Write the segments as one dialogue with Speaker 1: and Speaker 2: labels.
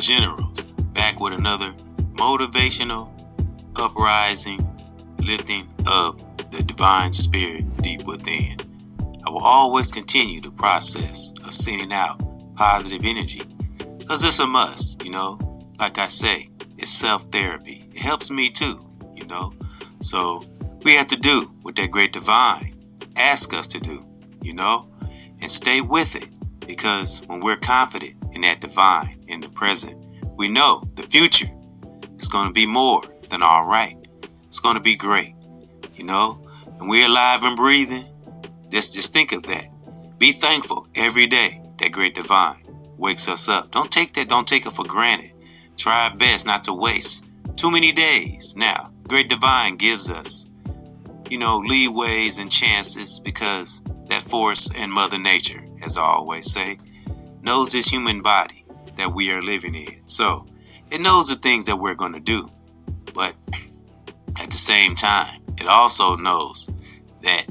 Speaker 1: generals, back with another motivational, uprising, lifting of the divine spirit deep within. I will always continue the process of sending out positive energy because it's a must, Like I say, it's self-therapy. It helps me too, So we have to do what that great divine asks us to do, and stay with it. Because when we're confident in that divine, in the present, we know the future is going to be more than all right. It's going to be great, and we're alive and breathing. Just think of that. Be thankful every day that great divine wakes us up. Don't take it for granted. Try our best not to waste too many days. Now, great divine gives us, leeways and chances because that force and Mother Nature, as I always say, knows this human body that we are living in. So it knows the things that we're going to do. But at the same time, it also knows that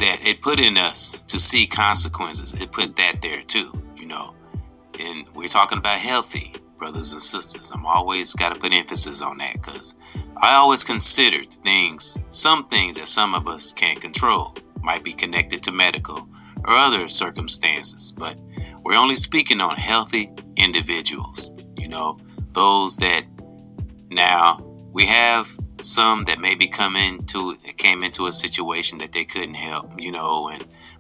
Speaker 1: it put in us to see consequences. It put that there too, And we're talking about healthy brothers and sisters. I'm always got to put emphasis on that because I always consider some things that some of us can't control might be connected to medical or other circumstances, but we're only speaking on healthy individuals, those that now we have some that maybe came into a situation that they couldn't help,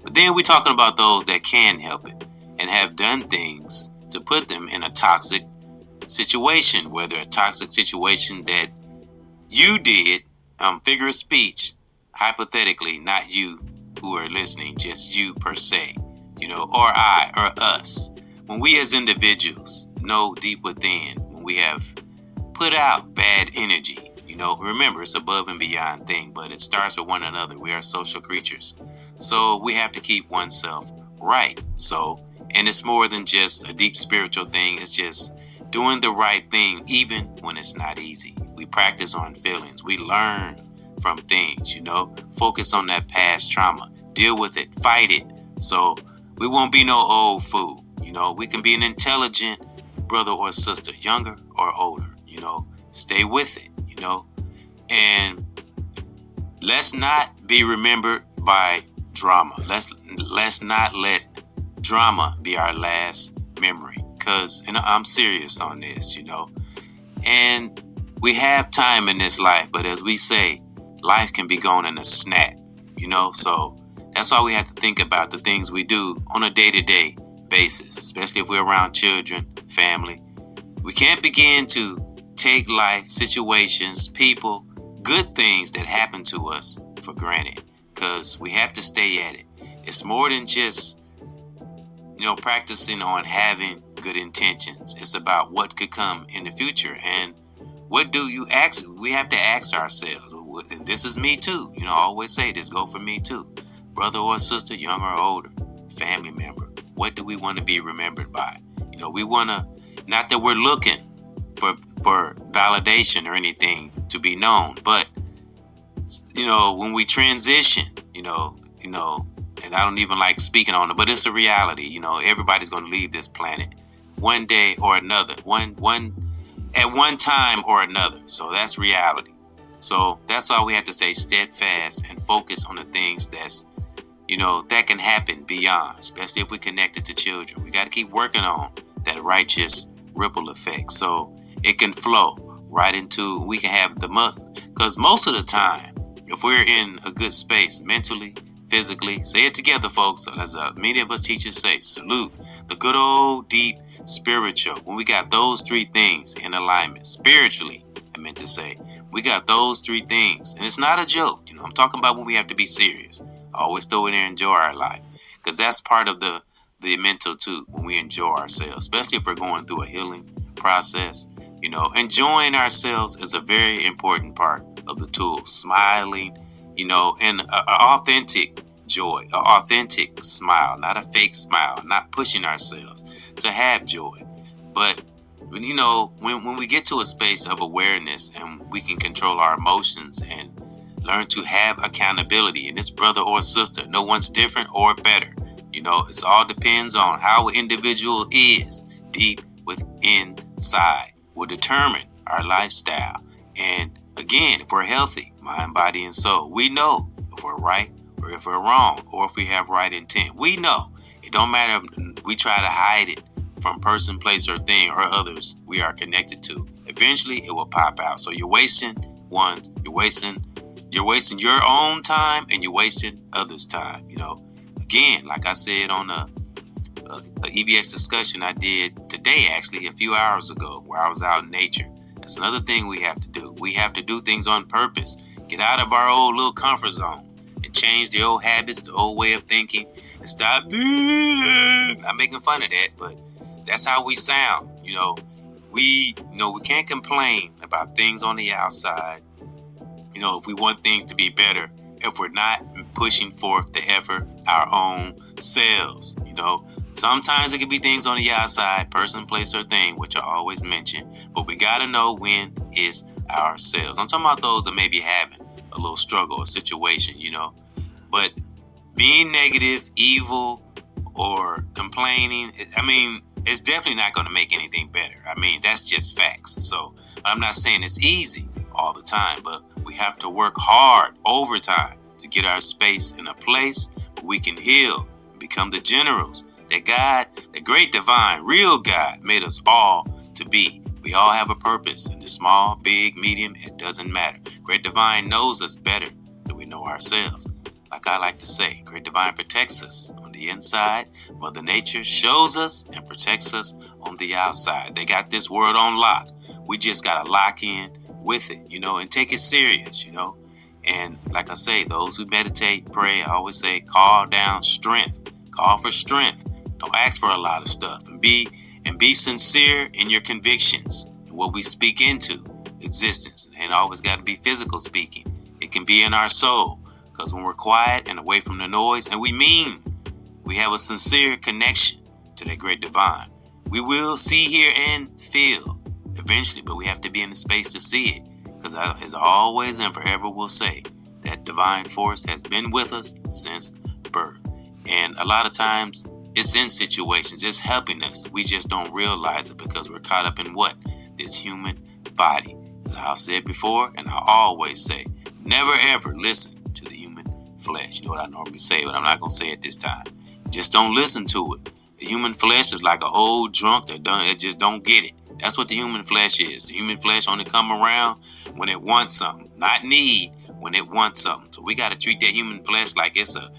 Speaker 1: but then we're talking about those that can help it and have done things to put them in a toxic situation, whether a toxic situation that you did, figure of speech, hypothetically, not you who are listening, just you per se, or I or us. When we as individuals know deep within, when we have put out bad energy, remember it's above and beyond thing, but it starts with one another. We are social creatures. So we have to keep oneself right. So, and it's more than just a deep spiritual thing. It's just doing the right thing, even when it's not easy. We practice on feelings. We learn from things, focus on that past trauma, deal with it, fight it. So we won't be no old fool. We can be an intelligent brother or sister, younger or older, stay with it, and let's not be remembered by drama. Let's not let drama be our last memory, because I'm serious on this, and we have time in this life, but as we say, life can be gone in a snap, so that's why we have to think about the things we do on a day-to-day basis, especially if we're around children, family. We can't begin to take life, situations, people, good things that happen to us for granted, because we have to stay at it. It's more than just, practicing on having good intentions. It's about what could come in the future, and what do you ask? We have to ask ourselves, and this is me too. I always say this, go for me too. Brother or sister, young or older, family member. What do we want to be remembered by? We want to, not that we're looking for validation or anything to be known, but, when we transition, and I don't even like speaking on it, but it's a reality. Everybody's going to leave this planet one day or another, one at one time or another. So that's reality. So that's why we have to stay steadfast and focus on the things that's, that can happen beyond, especially if we connect it to children. We got to keep working on that righteous ripple effect so it can flow right into, we can have because most of the time, if we're in a good space mentally, physically, say it together, folks, as many of us teachers say, salute the good old deep spiritual. When we got those three things in alignment, spiritually, I meant to say, we got those three things, and it's not a joke. I'm talking about when we have to be serious. Always throw in there and enjoy our life, because that's part of the mental too, when we enjoy ourselves, especially if we're going through a healing process. Enjoying ourselves is a very important part of the tool. Smiling, and an authentic joy, an authentic smile, not a fake smile, not pushing ourselves to have joy. But when we get to a space of awareness and we can control our emotions and learn to have accountability, and this brother or sister, no one's different or better. It all depends on how an individual is deep with inside will determine our lifestyle. And again, if we're healthy, mind, body, and soul, we know if we're right or if we're wrong, or if we have right intent. We know. It don't matter if we try to hide it from person, place, or thing, or others we are connected to. Eventually, it will pop out. So you're wasting you're wasting your own time, and you're wasting others' time. Again, like I said on a EBX discussion I did today, actually a few hours ago, where I was out in nature. That's another thing we have to do. We have to do things on purpose. Get out of our old little comfort zone and change the old habits, the old way of thinking, and stop. I'm making fun of that, but that's how we sound. We can't complain about things on the outside. If we want things to be better, if we're not pushing forth the effort our own selves. Sometimes it can be things on the outside, person, place, or thing, which I always mention, but we got to know when it's ourselves. I'm talking about those that may be having a little struggle or situation, but being negative, evil, or complaining, it's definitely not going to make anything better. That's just facts. So I'm not saying it's easy all the time, but we have to work hard overtime to get our space in a place where we can heal and become the generals that God, the great divine, real God, made us all to be. We all have a purpose, and the small, big, medium, it doesn't matter. Great divine knows us better than we know ourselves. Like I like to say, great divine protects us on the inside. Mother Nature shows us and protects us on the outside. They got this world on lock. We just got to lock in with it, and take it serious, And like I say, those who meditate, pray, I always say, call down strength. Call for strength. Don't ask for a lot of stuff. And be sincere in your convictions and what we speak into existence. It ain't always got to be physical speaking. It can be in our soul. Because when we're quiet and away from the noise, and we have a sincere connection to that great divine, we will see, hear, and feel eventually, but we have to be in the space to see it. Because as I always and forever will say, that divine force has been with us since birth. And a lot of times, it's in situations, it's helping us. We just don't realize it because we're caught up in what? This human body. As I've said before, and I always say, never ever listen to the human flesh. You know what I normally say, but I'm not going to say it this time. Just don't listen to it. The human flesh is like an old drunk that just don't get it. That's what the human flesh is. The human flesh only come around when it wants something, not need, when it wants something. So we got to treat that human flesh like it's a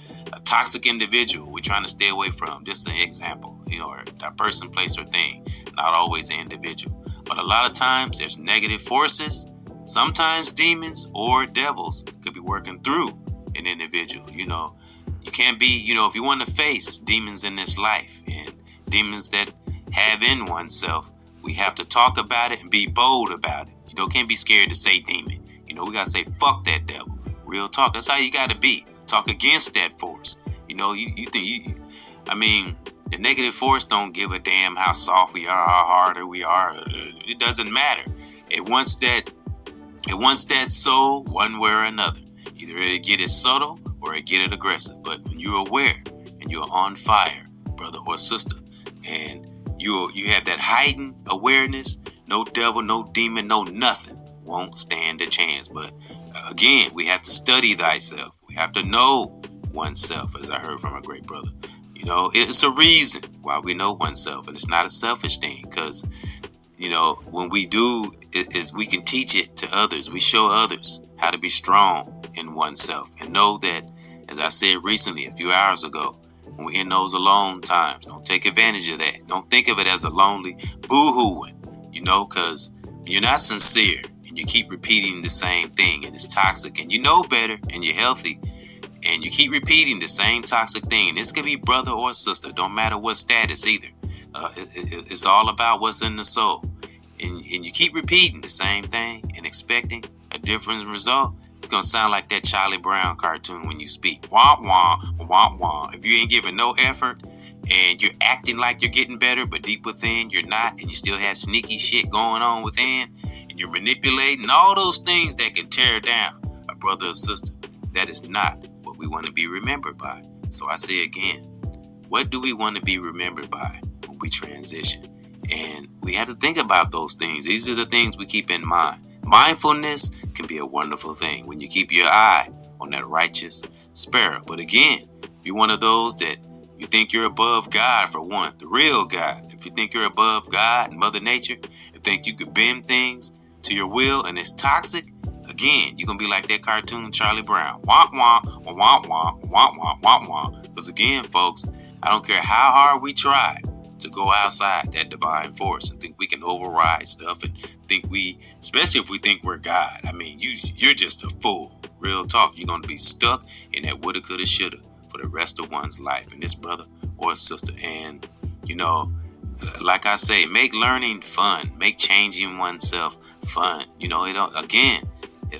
Speaker 1: toxic individual we're trying to stay away from. Just an example, or a person, place, or thing, not always an individual. But a lot of times there's negative forces. Sometimes demons or devils could be working through an individual. You can't be, if you want to face demons in this life and demons that have in oneself, we have to talk about it and be bold about it. Can't be scared to say demon. We got to say, fuck that devil. Real talk. That's how you got to be. Talk against that force. The negative force don't give a damn how soft we are, how harder we are. It doesn't matter. It wants that soul one way or another. Either it get it subtle or it get it aggressive. But when you're aware and you're on fire, brother or sister, and you have that heightened awareness, no devil, no demon, no nothing won't stand a chance. But again, we have to study thyself. We have to know oneself, as I heard from a great brother. It's a reason why we know oneself, and it's not a selfish thing. Because when we do, we can teach it to others. We show others how to be strong in oneself and know that, as I said recently, a few hours ago, when we're in those alone times, don't take advantage of that. Don't think of it as a lonely boo-hooing, because you're not sincere and you keep repeating the same thing and it's toxic and you know better and you're healthy and you keep repeating the same toxic thing. And this could be brother or sister. Don't matter what status either. It's all about what's in the soul. And you keep repeating the same thing and expecting a different result. It's going to sound like that Charlie Brown cartoon when you speak. Wah, wah, wah, wah. If you ain't giving no effort and you're acting like you're getting better, but deep within you're not, and you still have sneaky shit going on within, and you're manipulating all those things that can tear down a brother or sister, that is not what we want to be remembered by. So I say again, what do we want to be remembered by when we transition? And we have to think about those things. These are the things we keep in mind. Mindfulness can be a wonderful thing when you keep your eye on that righteous sparrow. But again, if you're one of those that you think you're above God, for one, the real God. If you think you're above God and Mother Nature, and think you could bend things to your will and it's toxic, again, you're going to be like that cartoon Charlie Brown. Wah, wah, wah, wah, wah, wah, wah, wah, wah. Because again, folks, I don't care how hard we try to go outside that divine force and think we can override stuff and think we, especially if we think we're God. I mean, you're just a fool. Real talk. You're going to be stuck in that woulda, coulda, shoulda for the rest of one's life. And this brother or sister. And, you know, like I say, make learning fun. Make changing oneself fun. You know, it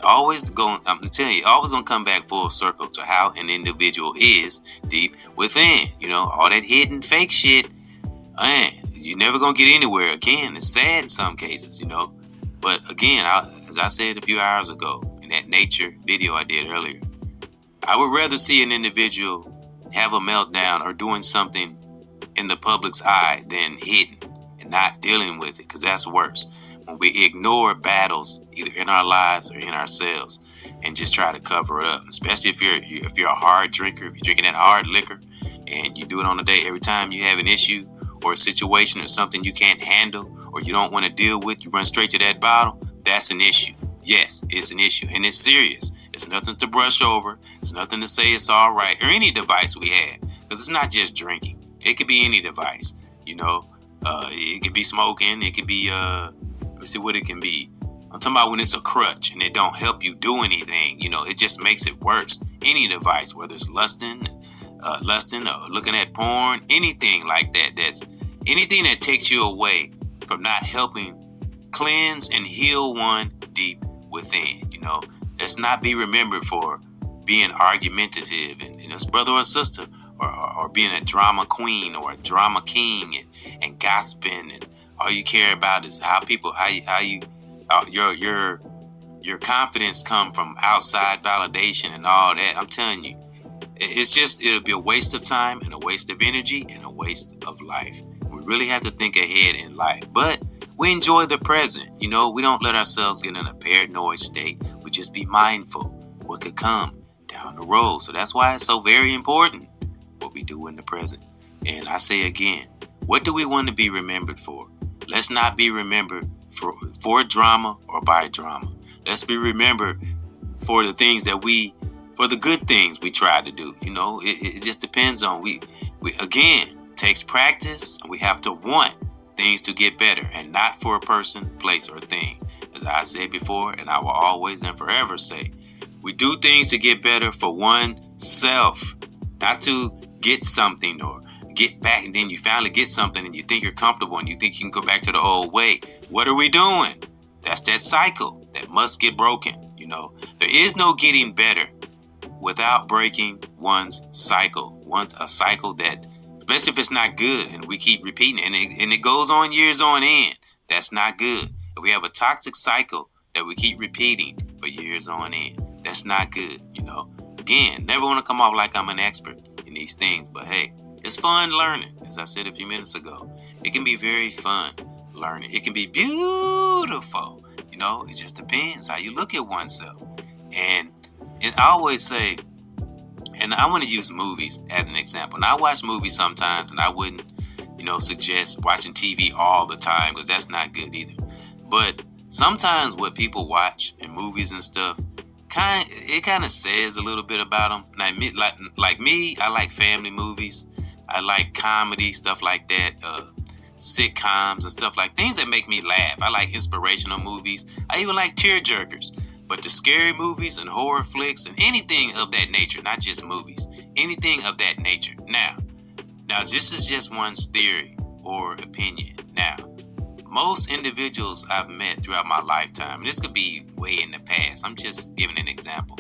Speaker 1: always going, I'm telling you, it always going to come back full circle to how an individual is deep within. You know, all that hidden fake shit, man, you're never going to get anywhere. Again, it's sad in some cases, you know. But again, as I said a few hours ago in that nature video I did earlier, I would rather see an individual have a meltdown or doing something in the public's eye than hidden and not dealing with it, because that's worse. When we ignore battles either in our lives or in ourselves and just try to cover it up, especially if you're a hard drinker, if you're drinking that hard liquor and you do it on a day, every time you have an issue or a situation or something you can't handle or you don't want to deal with, you run straight to that bottle. That's an issue. Yes, it's an issue, and it's serious. It's nothing to brush over. It's nothing to say it's all right, or any device we have, because it's not just drinking. It could be any device, you know. It could be smoking. It could be, let's see what it can be. I'm talking about when it's a crutch and it don't help you do anything. You know, it just makes it worse. Any device, whether it's lusting or looking at porn, anything like that. That's anything that takes you away from not helping cleanse and heal one deep within. You know, let's not be remembered for being argumentative and this brother or sister, or being a drama queen or a drama king and gossiping, and all you care about is how your confidence come from outside validation and all that. I'm telling you, it'll be a waste of time and a waste of energy and a waste of life. We really have to think ahead in life, but we enjoy the present. You know, we don't let ourselves get in a paranoid state. We just be mindful what could come down the road. So that's why it's so very important what we do in the present. And I say again, what do we want to be remembered for? Let's not be remembered for drama or by drama. Let's be remembered for the things for the good things we try to do. You know, it just depends on, we again, it takes practice, and we have to want things to get better, and not for a person, place, or thing. As I said before, and I will always and forever say, we do things to get better for oneself, not to get something or get back, and then you finally get something and you think you're comfortable and you think you can go back to the old way. What are we doing? That's that cycle that must get broken. You know, there is no getting better without breaking one's cycle. A cycle that, especially if it's not good and we keep repeating it, and it goes on years on end, that's not good. If we have a toxic cycle that we keep repeating for years on end, that's not good. You know, again, never want to come off like I'm an expert in these things, but hey, it's fun learning. As I said a few minutes ago, it can be very fun learning. It can be beautiful. You know, it just depends how you look at oneself. And I always say, and I want to use movies as an example. And I watch movies sometimes, and I wouldn't, suggest watching TV all the time, because that's not good either. But sometimes what people watch in movies and stuff, it kind of says a little bit about them. Like me, I like family movies. I like comedy, stuff like that, sitcoms and stuff, like things that make me laugh. I like inspirational movies. I even like tearjerkers. But the scary movies and horror flicks and anything of that nature, not just movies, anything of that nature. Now, this is just one's theory or opinion. Now, most individuals I've met throughout my lifetime, and this could be way in the past, I'm just giving an example.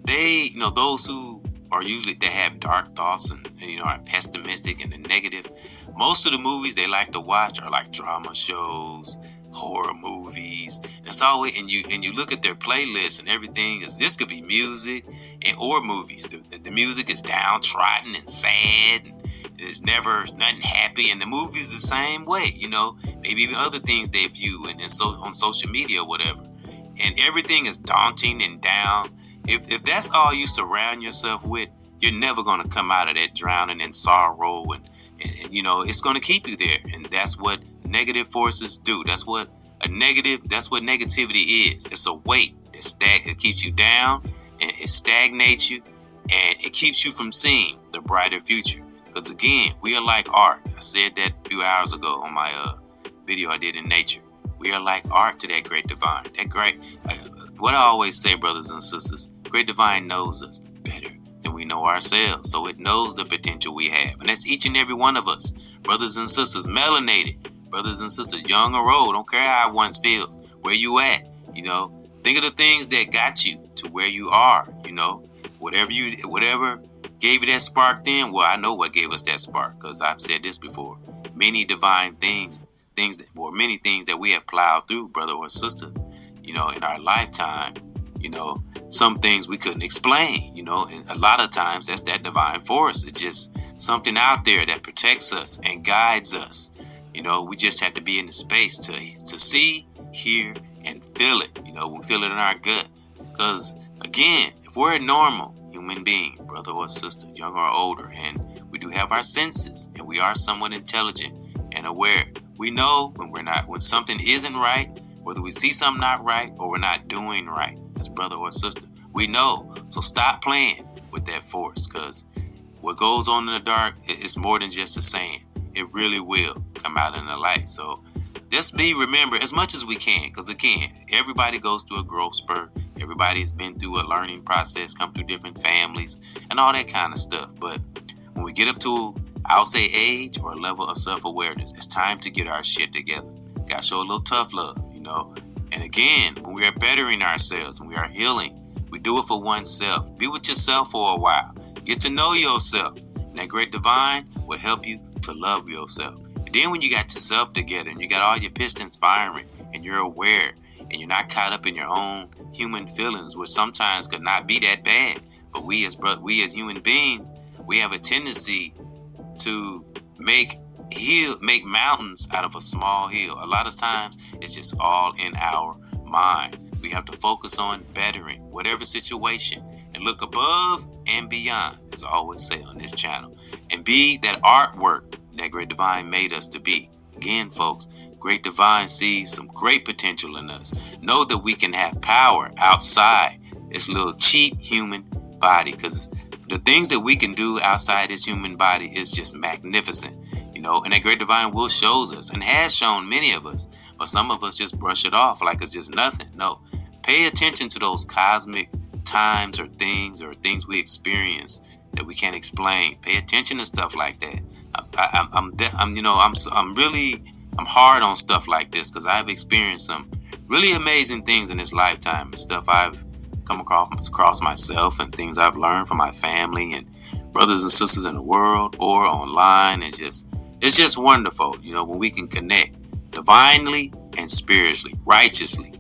Speaker 1: They, those who are usually, they have dark thoughts and are pessimistic and negative. Most of the movies they like to watch are like drama shows, horror movies. That's always, and you look at their playlists and everything. This could be music or movies. The music is downtrodden and sad, and There's never nothing happy, and the movie's the same way, maybe even other things they view and so on social media or whatever. And everything is daunting and down. If that's all you surround yourself with, you're never going to come out of that drowning in sorrow, and it's going to keep you there. And that's what negative forces do. That's what negativity is. It's a weight it keeps you down, and it stagnates you, and it keeps you from seeing the brighter future. Because again, we are like art. I said that a few hours ago on my video I did in nature. We are like art to that great divine. What I always say, brothers and sisters, great divine knows us better than we know ourselves. So it knows the potential we have. And that's each and every one of us. Brothers and sisters, melanated. Brothers and sisters, young or old. Don't care how one feels. Where you at? Think of the things that got you to where you are. Whatever gave you that spark then. Well, I know what gave us that spark, because I've said this before. Many divine many things that we have plowed through, brother or sister, in our lifetime. Some things we couldn't explain, and a lot of times that's that divine force. It's just something out there that protects us and guides us. We just have to be in the space to see, hear, and feel it. We feel it in our gut. Because again, if we're a normal human being, brother or sister, young or older, and we do have our senses, and we are somewhat intelligent and aware, we know when something isn't right, whether we see something not right or we're not doing right as brother or sister. We know. So stop playing with that force, because what goes on in the dark is more than just a saying. It really will come out in the light. So just remember as much as we can, because again, everybody goes through a growth spurt. Everybody's been through a learning process, come through different families and all that kind of stuff. But when we get up to, I'll say, age or level of self-awareness, it's time to get our shit together. Gotta show a little tough love, And again, when we are bettering ourselves, when we are healing, we do it for oneself. Be with yourself for a while. Get to know yourself. And that great divine will help you to love yourself. And then when you got yourself together and you got all your pistons firing and you're aware and you're not caught up in your own human feelings, which sometimes could not be that bad. But we as human beings, we have a tendency to make mountains out of a small hill. A lot of times it's just all in our mind. We have to focus on bettering whatever situation and look above and beyond, as I always say on this channel, and be that artwork that great divine made us to be. Again, folks, great divine sees some great potential in us. Know that we can have power outside this little cheap human body, because the things that we can do outside this human body is just magnificent, and that great divine will shows us and has shown many of us, but some of us just brush it off like it's just nothing. No, pay attention to those cosmic times or things we experience that we can't explain. Pay attention to stuff like that. I'm hard on stuff like this, because I've experienced some really amazing things in this lifetime, and stuff I've come across myself, and things I've learned from my family and brothers and sisters in the world or online. It's just wonderful, when we can connect divinely and spiritually, righteously,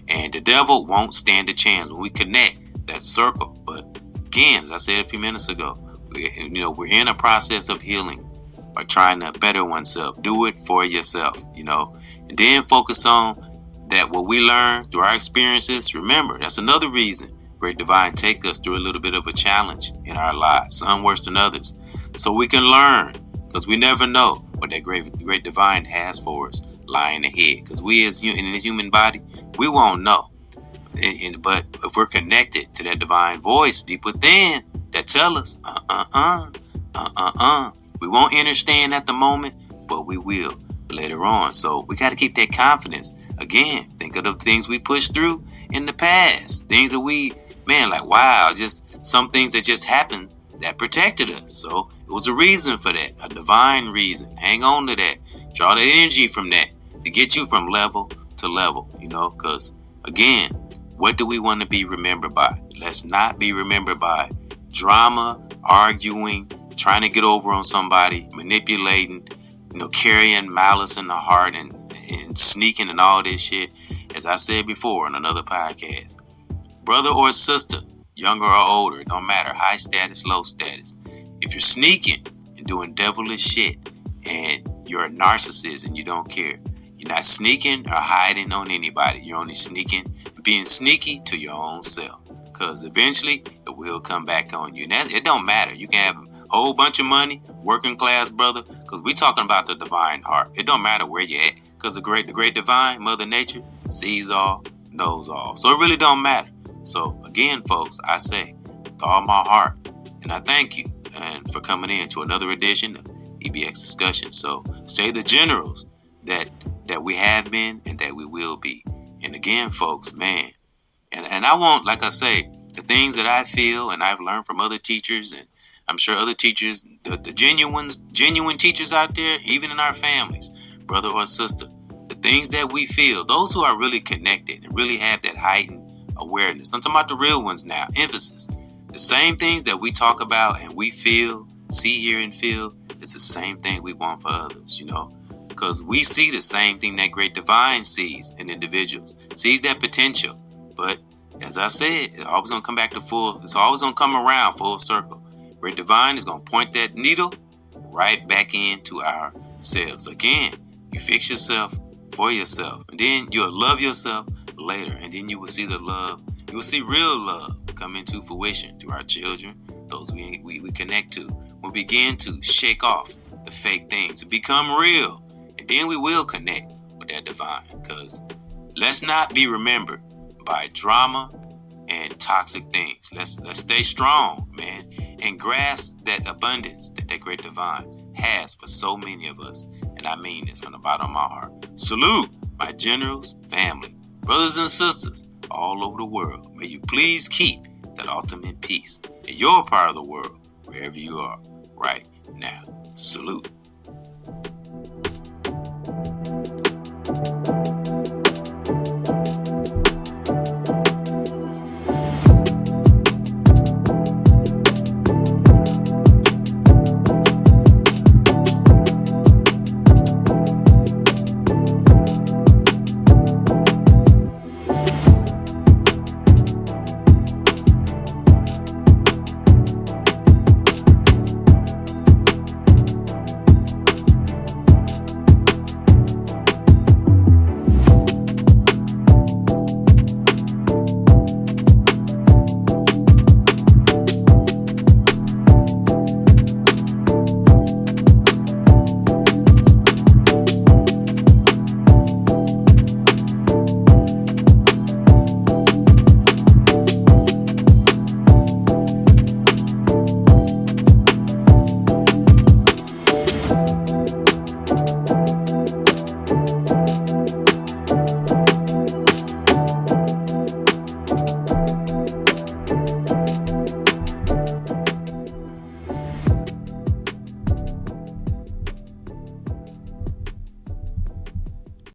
Speaker 1: and the devil won't stand a chance when we connect that circle. But again, as I said a few minutes ago, we're in a process of healing or trying to better oneself. Do it for yourself, and then focus on that what we learn through our experiences. Remember, that's another reason great divine take us through a little bit of a challenge in our lives, some worse than others, so we can learn, because we never know what that great divine has for us lying ahead. Because we as in the human body, we won't know. But if we're connected to that divine voice deep within that tell us, we won't understand at the moment, but we will later on. So we got to keep that confidence. Again, think of the things we pushed through in the past. Things that wow, just some things that just happened that protected us. So it was a reason for that, a divine reason. Hang on to that. Draw the energy from that to get you from level to level, because again, what do we want to be remembered by? Let's not be remembered by drama, arguing, trying to get over on somebody, manipulating, carrying malice in the heart and sneaking and all this shit. As I said before on another podcast, brother or sister, younger or older, it don't matter, high status, low status. If you're sneaking, and doing devilish shit, and you're a narcissist and you don't care. You're not sneaking or hiding on anybody. You're only being sneaky to your own self. Because eventually it will come back on you. And it don't matter. You can have a whole bunch of money, working class brother, because we're talking about the divine heart. It don't matter where you're at, because the great divine, Mother Nature, sees all, knows all. So it really don't matter. So again, folks, I say with all my heart, and I thank you and for coming in to another edition of EBX Discussion. So say the generals that we have been and that we will be. And again, folks, man, and I won't, like I say, the things that I feel and I've learned from other teachers, and I'm sure other teachers, the genuine teachers out there, even in our families, brother or sister, the things that we feel, those who are really connected and really have that heightened awareness. I'm talking about the real ones now, emphasis. The same things that we talk about and we feel, see, hear, and feel, it's the same thing we want for others, you know? Because we see the same thing that great divine sees in individuals, sees that potential. But as I said, it's always going to come back to it's always going to come around full circle. Great divine is going to point that needle right back into ourselves. Again, you fix yourself for yourself, and then you'll love yourself later, and then you will see the love. You will see real love come into fruition to our children, those we connect to. We'll begin to shake off the fake things and become real, and then we will connect with that divine. Because let's not be remembered by drama and toxic things. Let's stay strong, man, and grasp that abundance that great divine has for so many of us. And I mean this from the bottom of my heart. Salute my generals, family, brothers and sisters all over the world. May you please keep that ultimate peace in your part of the world, wherever you are right now. Salute.